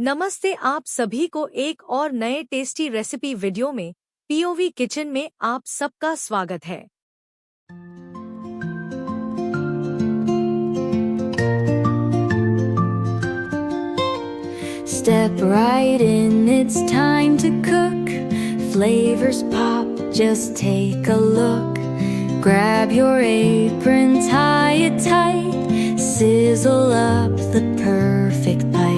नमस्ते, आप सभी को एक और नए टेस्टी रेसिपी वीडियो में पीओवी किचन में आप सबका स्वागत है। Step right in, it's time to cook. Flavors pop, just take a look. Grab your apron, tie it tight. Sizzle up the perfect bite.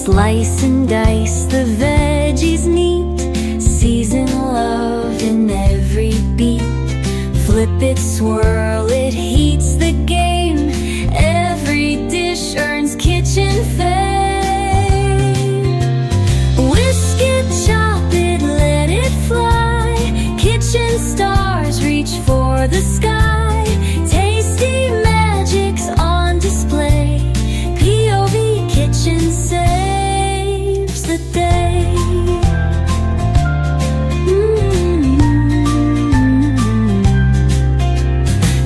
Slice and dice the veggies neat. Season love in every beat. Flip it, swirl it, heats the game. Every dish earns kitchen fame. Whisk it, chop it, let it fly. Kitchen stars reach for the sky. Tasty magics on display. POV Kitchen saves the day.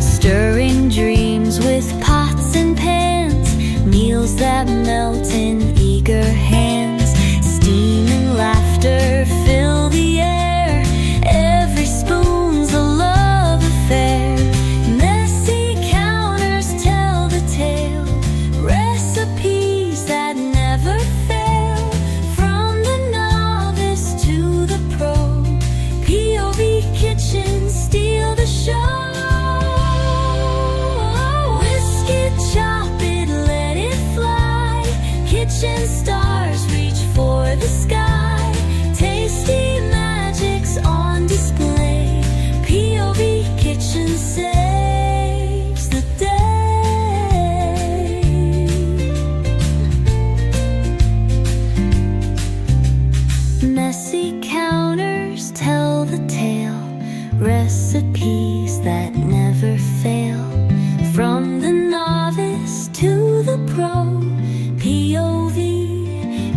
Stirring dreams with pots and pans. Meals that melt in eager hands. Steam and laughter fill the air. Every spoon's a love affair. Messy counters tell the tale. Recipes that never fail. From the novice to the pro. POV Kitchen steal the show. Whisk it, chop it, let it fly. Kitchen stars reach for the sky. Tasty magics on display. POV Kitchen saves the day. Messy counters tell the tale. Recipes that never fail. From the novice to the pro. POV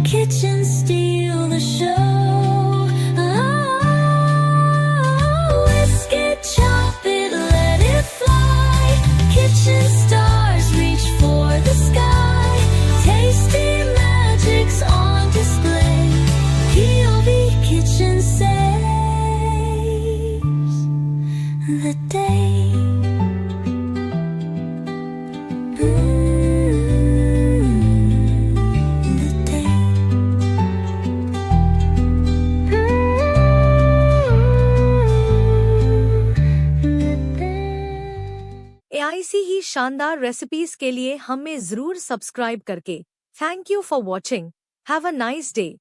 Kitchen steal the show. Whisk it, chop it, let it fly. Kitchen stars reach for the sky. Tasty magics on display. POV Kitchen saves the day. ऐसी ही शानदार recipes के लिए हमें जरूर subscribe करके। Thank you for watching. Have a nice day.